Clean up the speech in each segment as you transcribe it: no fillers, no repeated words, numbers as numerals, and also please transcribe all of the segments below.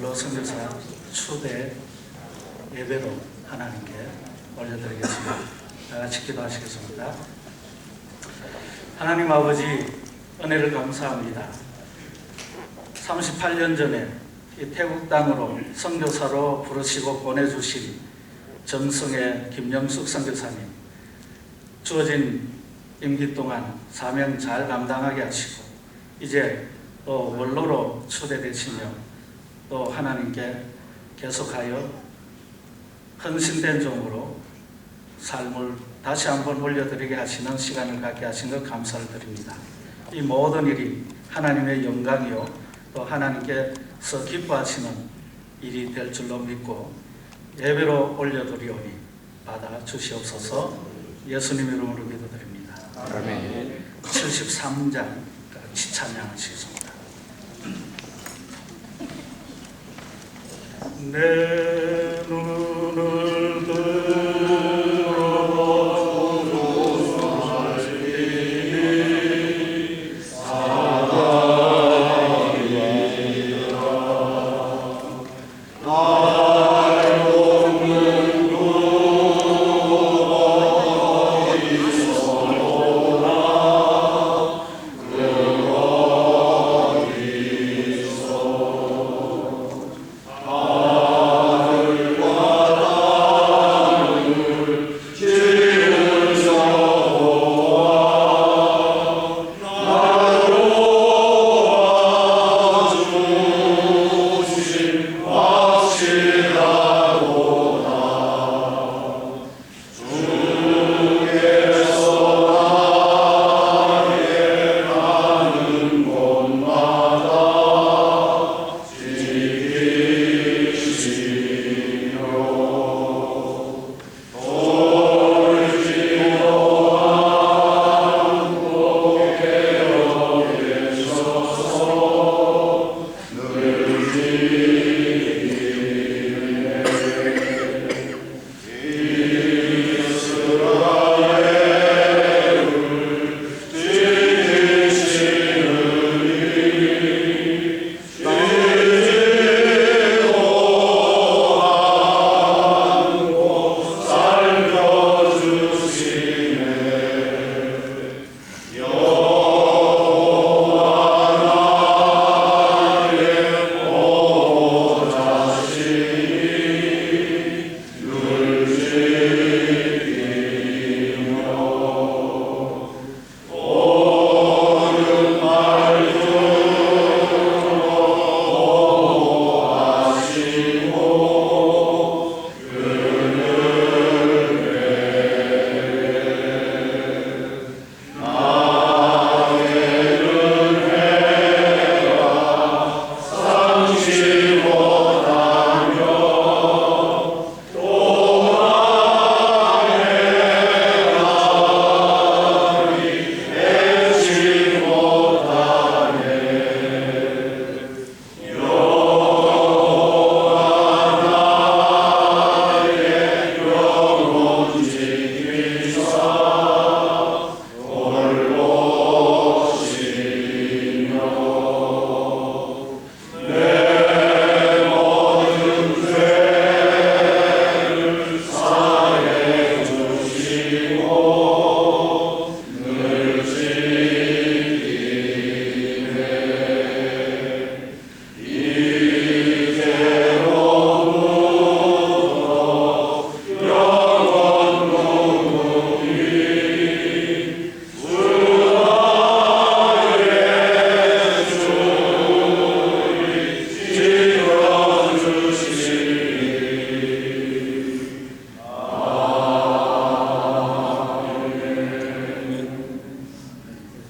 장로 선교사 추대 예배로 하나님께 올려드리겠습니다. 다 같이 기도하시겠습니다. 하나님 아버지, 은혜를 감사합니다. 38년 전에 이 태국 땅으로 선교사로 부르시고 보내주신 정성의 김영숙 선교사님, 주어진 임기 동안 사명 잘 감당하게 하시고 이제 또 원로로 추대되시며 또 하나님께 계속하여 헌신된 종으로 삶을 다시 한번 올려드리게 하시는 시간을 갖게 하신 것 감사를 드립니다. 이 모든 일이 하나님의 영광이요 또 하나님께서 기뻐하시는 일이 될 줄로 믿고 예배로 올려드리오니 받아 주시옵소서. 예수님 이름으로 기도드립니다. 아멘. 73장 같이 찬양하시겠습니다. 내 눈을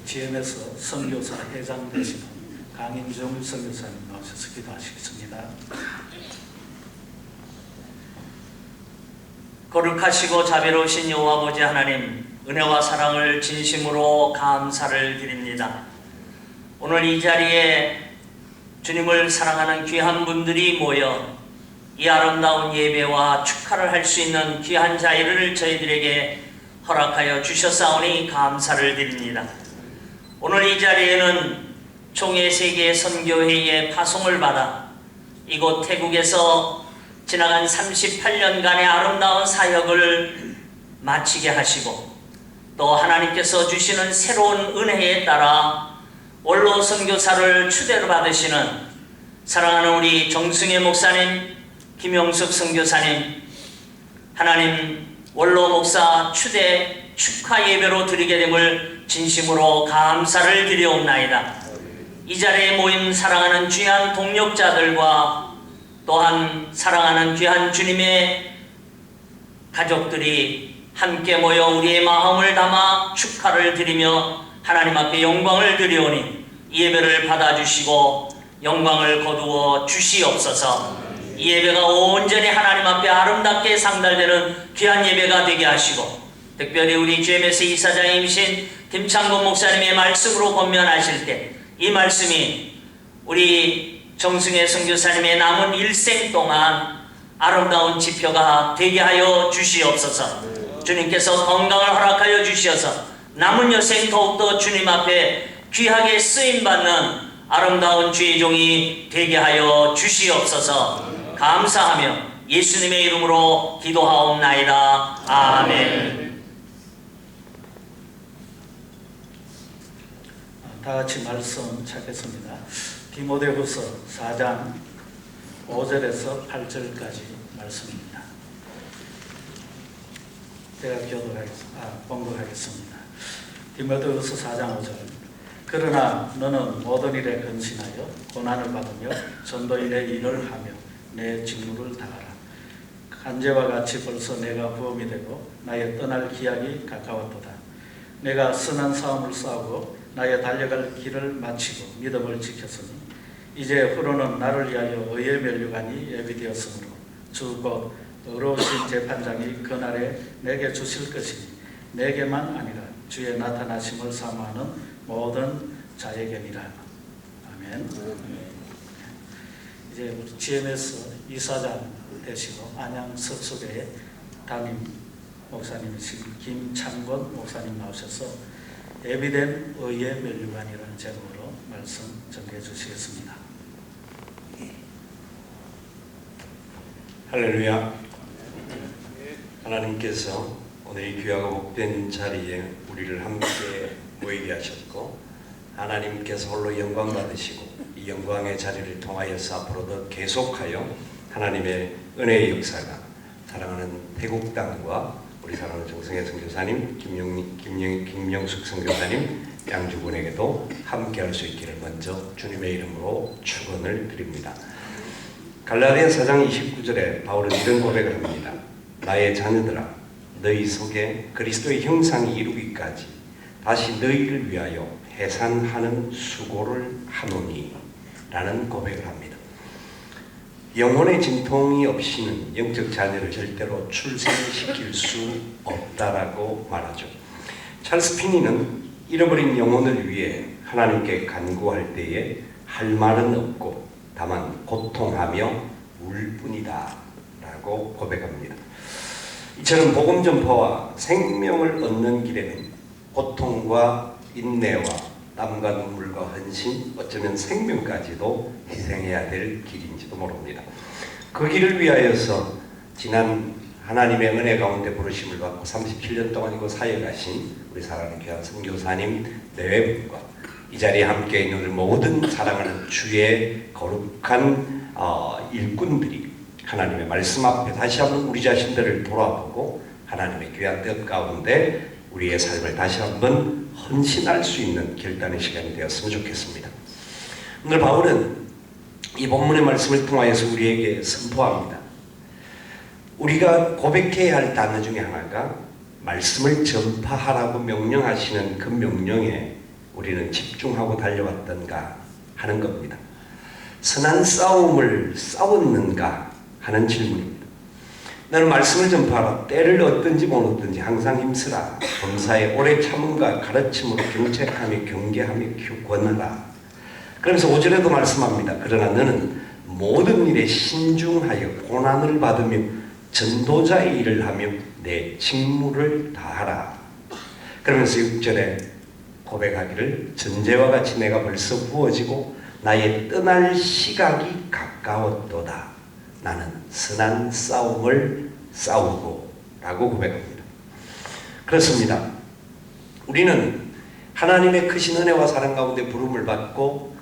GM에서 선교사 회장 되시는 강인중 선교사님 나오셔서 기도하시겠습니다. 거룩하시고 자비로우신 여호와 아버지 하나님, 은혜와 사랑을 진심으로 감사를 드립니다. 오늘 이 자리에 주님을 사랑하는 귀한 분들이 모여 이 아름다운 예배와 축하를 할 수 있는 귀한 자리를 저희들에게 허락하여 주셨사오니 감사를 드립니다. 오늘 이 자리에는 총회 세계 선교회의 파송을 받아 이곳 태국에서 지나간 38년간의 아름다운 사역을 마치게 하시고 또 하나님께서 주시는 새로운 은혜에 따라 원로 선교사를 추대로 받으시는 사랑하는 우리 정승혜 목사님, 김용숙 선교사님, 하나님 원로 목사 추대 축하 예배로 드리게 됨을 진심으로 감사를 드리옵나이다. 이 자리에 모인 사랑하는 귀한 동력자들과 또한 사랑하는 귀한 주님의 가족들이 함께 모여 우리의 마음을 담아 축하를 드리며 하나님 앞에 영광을 드리오니 이 예배를 받아주시고 영광을 거두어 주시옵소서. 이 예배가 온전히 하나님 앞에 아름답게 상달되는 귀한 예배가 되게 하시고 특별히 우리 GMS 이사장님이신 김창곤 목사님의 말씀으로 권면하실 때 이 말씀이 우리 정승혜 선교사님의 남은 일생 동안 아름다운 지표가 되게 하여 주시옵소서. 주님께서 건강을 허락하여 주시어서 남은 여생 더욱더 주님 앞에 귀하게 쓰임받는 아름다운 주의 종이 되게 하여 주시옵소서. 감사하며 예수님의 이름으로 기도하옵나이다. 아멘. 다 같이 말씀 찾겠습니다. 디모데후서 4장 5절에서 8절까지 말씀입니다. 제가 공부하겠습니다. 디모데후서 4장 5절. 그러나 너는 모든 일에 근신하여 고난을 받으며 전도인의 일을 하며 내 직무를 다하라. 간제와 같이 벌써 내가 부험이 되고 나의 떠날 기약이 가까웠도다. 내가 선한 싸움을 싸우고 나의 달려갈 길을 마치고 믿음을 지켰으니 이제 후로는 나를 위하여 의의 면류관이 예비되었으므로 주 곧 의로우신 재판장이 그날에 내게 주실 것이니 내게만 아니라 주의 나타나심을 사모하는 모든 자에게니라. 아멘. 이제 우리 GMS 이사장 되시고 안양 석수교회 담임 목사님이신 김창곤 목사님 나오셔서 예비된 의의 면류관이라는 제목으로 말씀 전해 주시겠습니다. 할렐루야. 하나님께서 오늘 이 귀하고 복된 자리에 우리를 함께 모이게 하셨고 하나님께서 홀로 영광 받으시고 이 영광의 자리를 통하여서 앞으로도 계속하여 하나님의 은혜의 역사가 사랑하는 태국 땅과 우리 사랑하는 정승혜 선교사님, 김영숙 선교사님, 양주군에게도 함께할 수 있기를 먼저 주님의 이름으로 축원을 드립니다. 갈라디아 4장 29절에 바울은 이런 고백을 합니다. 나의 자녀들아, 너희 속에 그리스도의 형상이 이루기까지 다시 너희를 위하여 해산하는 수고를 하노니 라는 고백을 합니다. 영혼의 진통이 없이는 영적 자녀를 절대로 출생시킬 수 없다라고 말하죠. 찰스 피니는 잃어버린 영혼을 위해 하나님께 간구할 때에 할 말은 없고 다만 고통하며 울 뿐이다 라고 고백합니다. 이처럼 복음 전파와 생명을 얻는 길에는 고통과 인내와 땀과 눈물과 헌신, 어쩌면 생명까지도 희생해야 될 길인지도 모릅니다. 그 길을 위하여서 지난 하나님의 은혜 가운데 부르심을 받고 37년 동안 이곳 사역하신 우리 사랑하는 귀한 선교사님 내외분과 이 자리에 함께 있는 모든 사랑하는 주의 거룩한 일꾼들이 하나님의 말씀 앞에 다시 한번 우리 자신들을 돌아보고 하나님의 귀한 뜻 가운데 우리의 삶을 다시 한번 헌신할 수 있는 결단의 시간이 되었으면 좋겠습니다. 오늘 바울은 이 본문의 말씀을 통하여서 우리에게 선포합니다. 우리가 고백해야 할 단어 중에 하나가 말씀을 전파하라고 명령하시는 그 명령에 우리는 집중하고 달려왔던가 하는 겁니다. 선한 싸움을 싸웠는가 하는 질문입니다. 나는 말씀을 전파하라. 때를 얻든지 못 얻든지 항상 힘쓰라. 범사에 오래 참음과 가르침으로 경책하며 경계하며 권하라. 그러면서 5절에도 말씀합니다. 그러나 너는 모든 일에 신중하여 고난을 받으며 전도자의 일을 하며 내 직무를 다하라. 그러면서 6절에 고백하기를 전제와 같이 내가 벌써 부어지고 나의 떠날 시각이 가까웠도다. 나는 선한 싸움을 싸우고 라고 고백합니다. 그렇습니다. 우리는 하나님의 크신 은혜와 사랑 가운데 부름을 받고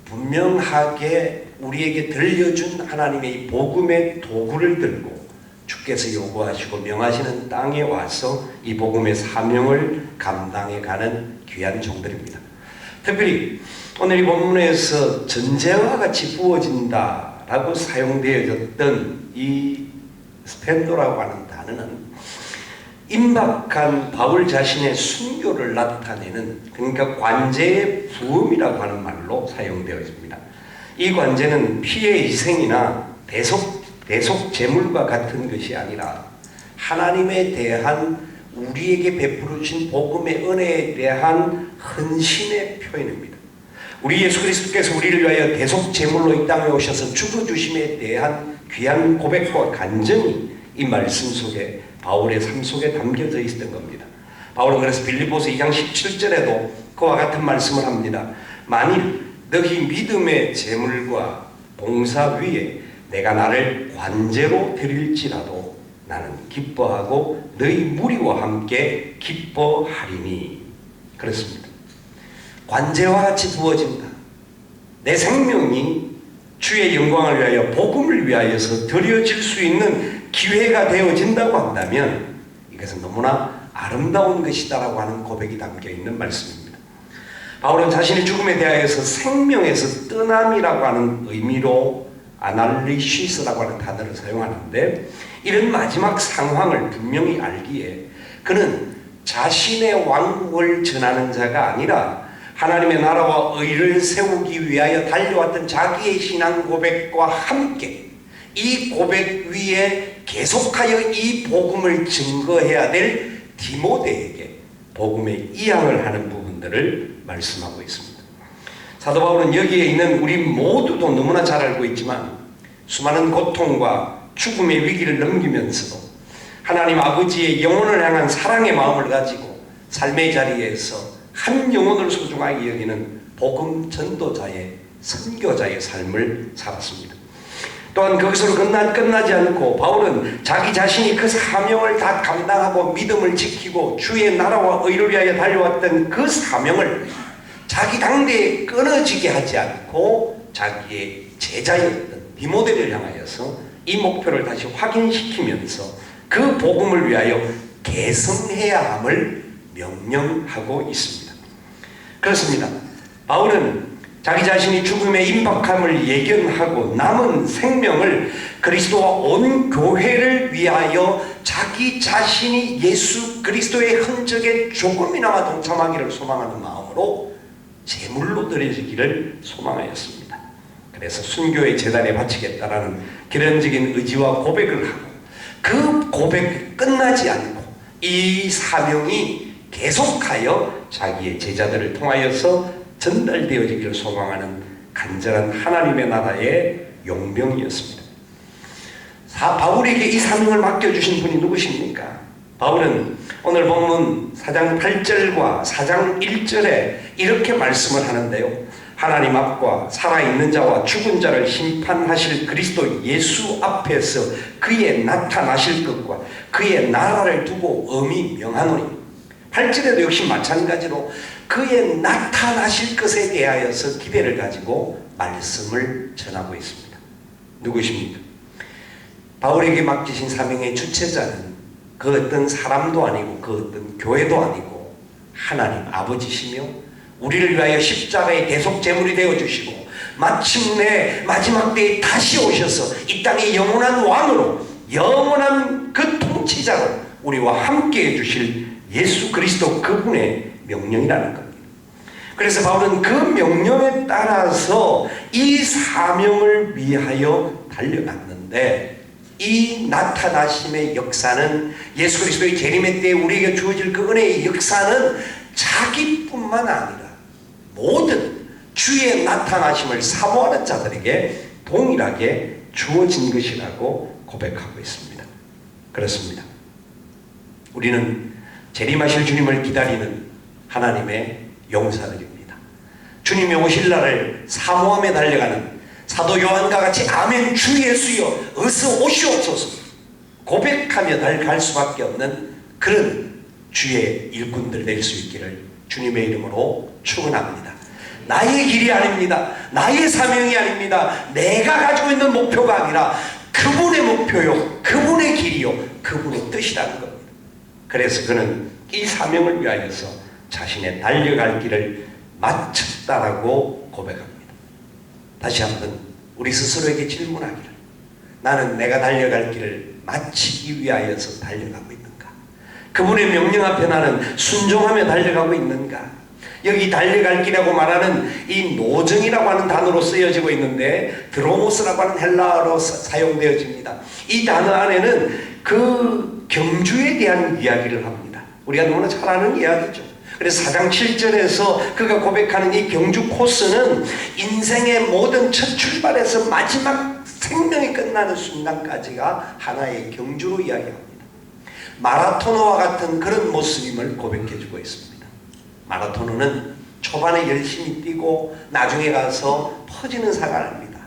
분명하게 우리에게 들려준 하나님의 이 복음의 도구를 들고 주께서 요구하시고 명하시는 땅에 와서 이 복음의 사명을 감당해 가는 귀한 종들입니다. 특별히 오늘 이 본문에서 전쟁과 같이 부어진다라고 사용되어졌던 이 스펜도라고 하는 단어는 임박한 바울 자신의 순교를 나타내는, 그러니까 관제의 부음이라고 하는 말로 사용되어 있습니다. 이 관제는 피의 희생이나 대속 제물과 같은 것이 아니라 하나님에 대한 우리에게 베풀어 주신 복음의 은혜에 대한 헌신의 표현입니다. 우리 예수 그리스도께서 우리를 위하여 대속 제물로 이 땅에 오셔서 죽어주심에 대한 귀한 고백과 간증이 이 말씀 속에, 바울의 삶 속에 담겨져 있었던 겁니다. 바울은 그래서 빌립보서 2장 17절에도 그와 같은 말씀을 합니다. 만일 너희 믿음의 제물과 봉사 위에 내가 나를 관제로 드릴지라도 나는 기뻐하고 너희 무리와 함께 기뻐하리니. 그렇습니다. 관제와 같이 부어진다. 내 생명이 주의 영광을 위하여, 복음을 위하여서 드려질 수 있는 기회가 되어진다고 한다면 이것은 너무나 아름다운 것이다라고 하는 고백이 담겨있는 말씀입니다. 바울은 자신의 죽음에 대하여서 생명에서 떠남이라고 하는 의미로 아날리시스라고 하는 단어를 사용하는데, 이런 마지막 상황을 분명히 알기에 그는 자신의 왕국을 전하는 자가 아니라 하나님의 나라와 의를 세우기 위하여 달려왔던 자기의 신앙 고백과 함께 이 고백 위에 계속하여 이 복음을 증거해야 될 디모데에게 복음의 이양을 하는 부분들을 말씀하고 있습니다. 사도 바울은 여기에 있는 우리 모두도 너무나 잘 알고 있지만 수많은 고통과 죽음의 위기를 넘기면서도 하나님 아버지의 영혼을 향한 사랑의 마음을 가지고 삶의 자리에서 한 영혼을 소중하게 여기는 복음 전도자의, 선교자의 삶을 살았습니다. 또한 거기서 끝나지 않고 바울은 자기 자신이 그 사명을 다 감당하고 믿음을 지키고 주의 나라와 의를 위하여 달려왔던 그 사명을 자기 당대에 끊어지게 하지 않고 자기의 제자였던 디모데를 향하여서 이 목표를 다시 확인시키면서 그 복음을 위하여 계승해야 함을 명령하고 있습니다. 그렇습니다. 바울은 자기 자신이 죽음의 임박함을 예견하고 남은 생명을 그리스도와 온 교회를 위하여 자기 자신이 예수 그리스도의 흔적에 조금이나마 동참하기를 소망하는 마음으로 제물로 드려지기를 소망하였습니다. 그래서 순교의 제단에 바치겠다라는 결연적인 의지와 고백을 하고, 그 고백이 끝나지 않고 이 사명이 계속하여 자기의 제자들을 통하여서 전달되어지기를 소망하는 간절한 하나님의 나라의 용병이었습니다. 바울에게 이 사명을 맡겨주신 분이 누구십니까? 바울은 오늘 본문 4장 8절과 4장 1절에 이렇게 말씀을 하는데요. 하나님 앞과 살아있는 자와 죽은 자를 심판하실 그리스도 예수 앞에서 그의 나타나실 것과 그의 나라를 두고 엄히 명하노니. 8절에도 역시 마찬가지로 그의 나타나실 것에 대하여서 기대를 가지고 말씀을 전하고 있습니다. 누구십니까? 바울에게 맡기신 사명의 주체자는 그 어떤 사람도 아니고 그 어떤 교회도 아니고 하나님 아버지시며 우리를 위하여 십자가의 대속 제물이 되어주시고 마침내 마지막 때에 다시 오셔서 이 땅의 영원한 왕으로, 영원한 그 통치자로 우리와 함께 해주실 예수 그리스도 그분의 명령이라는 겁니다. 그래서 바울은 그 명령에 따라서 이 사명을 위하여 달려갔는데, 이 나타나심의 역사는, 예수 그리스도의 재림의 때에 우리에게 주어질 그 은혜의 역사는 자기뿐만 아니라 모든 주의 나타나심을 사모하는 자들에게 동일하게 주어진 것이라고 고백하고 있습니다. 그렇습니다. 우리는 재림하실 주님을 기다리는 하나님의 용사들입니다. 주님이 오실 날을 사모하며 달려가는 사도 요한과 같이 아멘 주 예수여 어서 오시옵소서 고백하며 갈 수밖에 없는 그런 주의 일꾼들 될 수 있기를 주님의 이름으로 축원합니다. 나의 길이 아닙니다. 나의 사명이 아닙니다. 내가 가지고 있는 목표가 아니라 그분의 목표요, 그분의 길이요, 그분의 뜻이라는 겁니다. 그래서 그는 이 사명을 위하여서 자신의 달려갈 길을 마쳤다라고 고백합니다. 다시 한번 우리 스스로에게 질문하기를, 나는 내가 달려갈 길을 마치기 위하여서 달려가고 있는가? 그분의 명령 앞에 나는 순종하며 달려가고 있는가? 여기 달려갈 길이라고 말하는 이 노정이라고 하는 단어로 쓰여지고 있는데 드로모스라고 하는 헬라어로 사용되어집니다. 이 단어 안에는 그 경주에 대한 이야기를 합니다. 우리가 너무나 잘 아는 이야기죠. 그래서 4장 7절에서 그가 고백하는 이 경주 코스는 인생의 모든 첫 출발에서 마지막 생명이 끝나는 순간까지가 하나의 경주로 이야기합니다. 마라토너와 같은 그런 모습임을 고백해주고 있습니다. 마라토너는 초반에 열심히 뛰고 나중에 가서 퍼지는 사가 아닙니다.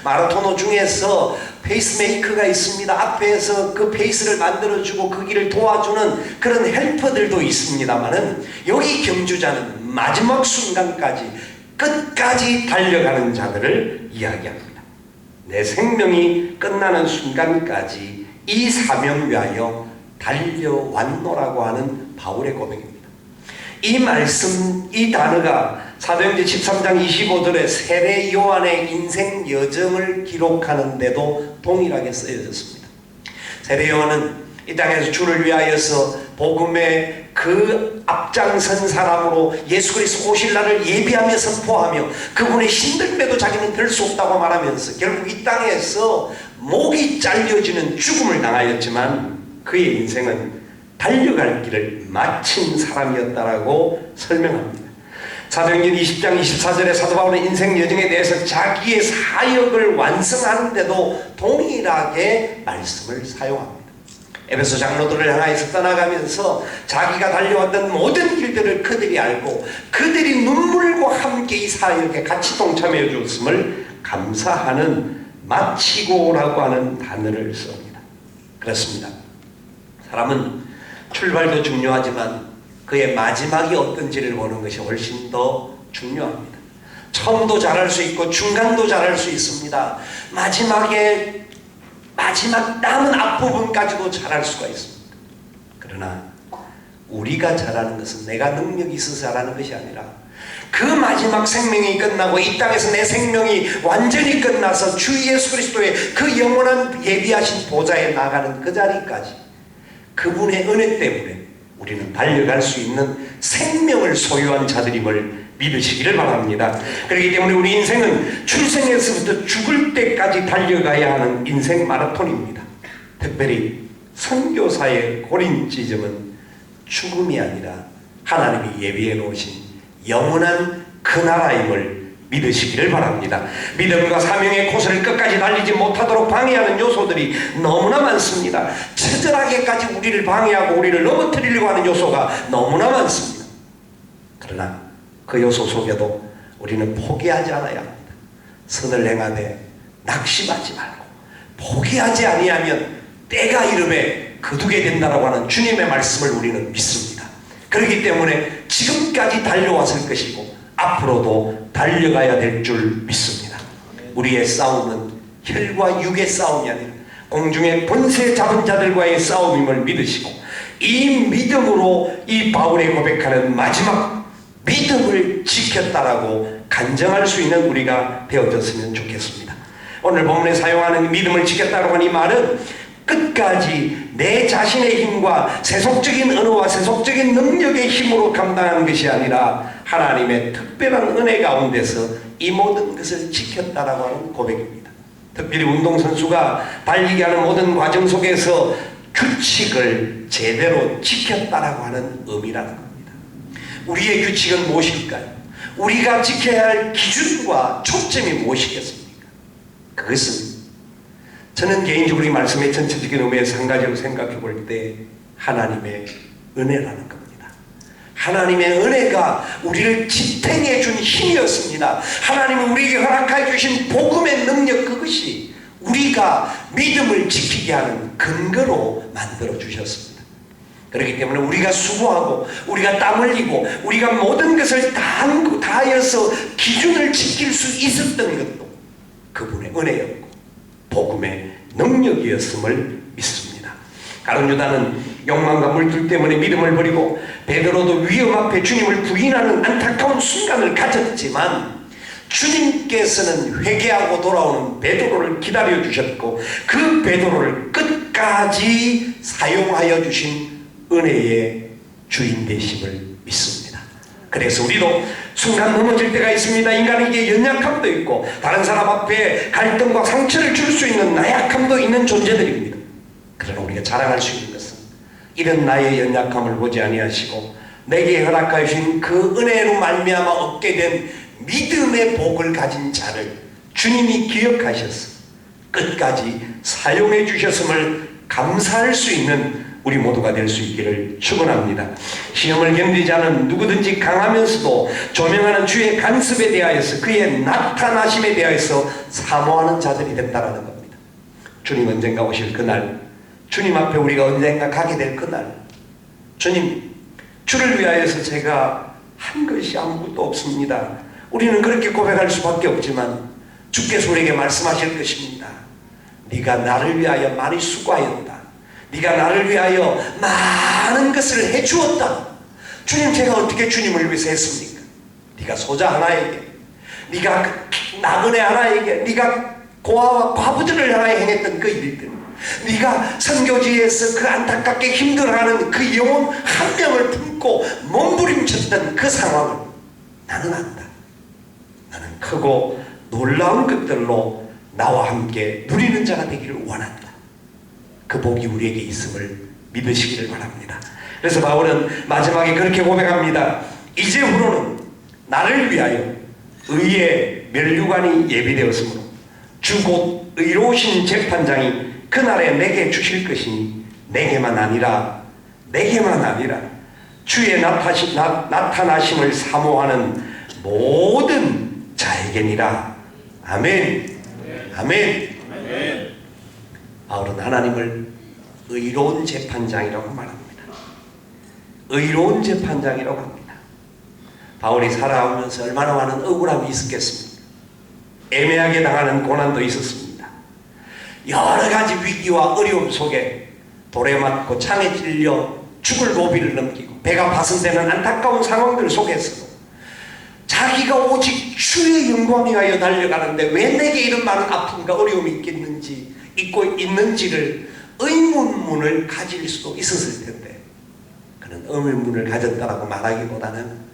마라토너 중에서 페이스메이커가 있습니다. 앞에서 그 페이스를 만들어주고 그 길을 도와주는 그런 헬퍼들도 있습니다만은 여기 경주자는 마지막 순간까지 끝까지 달려가는 자들을 이야기합니다. 내 생명이 끝나는 순간까지 이 사명 위하여 달려왔노라고 하는 바울의 고백입니다. 이 말씀, 이 단어가 사도행전 13장 25절에 세례 요한의 인생 여정을 기록하는데도 동일하게 쓰여졌습니다. 세례 요한은 이 땅에서 주를 위하여서 복음의 그 앞장선 사람으로 예수 그리스도 오실 날을 예비하며 선포하며 그분의 힘들매도 자기는 될 수 없다고 말하면서 결국 이 땅에서 목이 잘려지는 죽음을 당하였지만 그의 인생은 달려갈 길을 마친 사람이었다라고 설명합니다. 사도행전 20장 24절에 사도 바울의 인생 여정에 대해서 자기의 사역을 완성하는데도 동일하게 말씀을 사용합니다. 에베소 장로들을 향하여서 떠나가면서 자기가 달려왔던 모든 길들을 그들이 알고 그들이 눈물과 함께 이 사역에 같이 동참해 주었음을 감사하는 마치고라고 하는 단어를 씁니다. 그렇습니다. 사람은 출발도 중요하지만 그의 마지막이 어떤지를 보는 것이 훨씬 더 중요합니다. 처음도 잘할 수 있고 중간도 잘할 수 있습니다. 마지막 남은 앞부분까지도 잘할 수가 있습니다. 그러나 우리가 잘하는 것은 내가 능력이 있어서 잘하는 것이 아니라 그 마지막 생명이 끝나고 이 땅에서 내 생명이 완전히 끝나서 주 예수 그리스도의 그 영원한 예비하신 보좌에 나가는 그 자리까지 그분의 은혜 때문에 우리는 달려갈 수 있는 생명을 소유한 자들임을 믿으시기를 바랍니다. 그렇기 때문에 우리 인생은 출생에서부터 죽을 때까지 달려가야 하는 인생 마라톤입니다. 특별히 선교사의 고린지점은 죽음이 아니라 하나님이 예비해 놓으신 영원한 그 나라임을 믿으시기를 바랍니다. 믿음과 사명의 코스를 끝까지 달리지 못하도록 방해하는 요소들이 너무나 많습니다. 처절하게까지 우리를 방해하고 우리를 넘어뜨리려고 하는 요소가 너무나 많습니다. 그러나 그 요소 속에도 우리는 포기하지 않아야 합니다. 선을 행하되 낙심하지 말고 포기하지 아니하면 때가 이름에 거두게 된다라고 하는 주님의 말씀을 우리는 믿습니다. 그렇기 때문에 지금까지 달려왔을 것이고 앞으로도 달려가야 될 줄 믿습니다. 우리의 싸움은 혈과 육의 싸움이 아니라 공중의 권세 잡은 자들과의 싸움임을 믿으시고 이 믿음으로 이 바울의 고백하는 마지막 믿음을 지켰다라고 간증할 수 있는 우리가 되어졌으면 좋겠습니다. 오늘 본문에 사용하는 믿음을 지켰다라고 하는 이 말은 끝까지 내 자신의 힘과 세속적인 언어와 세속적인 능력의 힘으로 감당하는 것이 아니라 하나님의 특별한 은혜 가운데서 이 모든 것을 지켰다라고 하는 고백입니다. 특별히 운동선수가 달리기 하는 모든 과정 속에서 규칙을 제대로 지켰다라고 하는 의미라는 겁니다. 우리의 규칙은 무엇일까요? 우리가 지켜야 할 기준과 초점이 무엇이겠습니까? 그것은 저는 개인적으로 이 말씀의 전체적인 의미에서 한 가지로 생각해 볼 때 하나님의 은혜라는 겁니다. 하나님의 은혜가 우리를 지탱해 준 힘이었습니다. 하나님은 우리에게 허락해 주신 복음의 능력, 그것이 우리가 믿음을 지키게 하는 근거로 만들어 주셨습니다. 그렇기 때문에 우리가 수고하고 우리가 땀 흘리고 우리가 모든 것을 다하여서 기준을 지킬 수 있었던 것도 그분의 은혜였고 복음의 능력이었음을 믿습니다. 가룟 유다는 욕망과 물질 때문에 믿음을 버리고 베드로도 위험 앞에 주님을 부인하는 안타까운 순간을 가졌지만 주님께서는 회개하고 돌아오는 베드로를 기다려 주셨고 그 베드로를 끝까지 사용하여 주신 은혜의 주인 되심을 믿습니다. 그래서 우리도 순간 넘어질 때가 있습니다. 인간에게 연약함도 있고 다른 사람 앞에 갈등과 상처를 줄 수 있는 나약함도 있는 존재들입니다. 그러나 우리가 자랑할 수 있는 것은 이런 나의 연약함을 보지 아니하시고 내게 허락하여 주신 그 은혜로 말미암아 얻게 된 믿음의 복을 가진 자를 주님이 기억하셔서 끝까지 사용해 주셨음을 감사할 수 있는 우리 모두가 될 수 있기를 축원합니다. 시험을 견디지 않은 누구든지 강하면서도 조명하는 주의 간섭에 대하여서 그의 나타나심에 대하여서 사모하는 자들이 된다는 겁니다. 주님 언젠가 오실 그날, 주님 앞에 우리가 언젠가 가게 될 그날, 주님, 주를 위하여서 제가 한 것이 아무것도 없습니다. 우리는 그렇게 고백할 수밖에 없지만 주께서 우리에게 말씀하실 것입니다. 네가 나를 위하여 많이 수고하였다. 네가 나를 위하여 많은 것을 해주었다. 주님, 제가 어떻게 주님을 위해서 했습니까? 네가 소자 하나에게, 네가 나그네 하나에게, 네가 고아와 과부들을 하나에 행했던 그 일들, 네가 선교지에서 그 안타깝게 힘들어하는 그 영혼 한 명을 품고 몸부림쳤던 그 상황을 나는 안다. 나는 크고 놀라운 것들로 나와 함께 누리는 자가 되기를 원한다. 그 복이 우리에게 있음을 믿으시기를 바랍니다. 그래서 바울은 마지막에 그렇게 고백합니다. 이제후로는 나를 위하여 의의 면류관이 예비되었으므로 주 곧 의로우신 재판장이 그날에 내게 주실 것이니 내게만 아니라 주의 나타나심을 사모하는 모든 자에게니라. 아멘. 아멘. 바울은 하나님을 의로운 재판장이라고 말합니다. 의로운 재판장이라고 합니다. 바울이 살아오면서 얼마나 많은 억울함이 있었겠습니까? 애매하게 당하는 고난도 있었습니다. 여러 가지 위기와 어려움 속에 돌에 맞고 창에 찔려 죽을 고비를 넘기고 배가 파손되는 안타까운 상황들 속에서도 자기가 오직 주의 영광 위하여 달려가는데 왜 내게 이런 많은 아픔과 어려움이 있고 있는지를 의문문을 가질 수도 있었을 텐데 그는 의문문을 가졌다라고 말하기보다는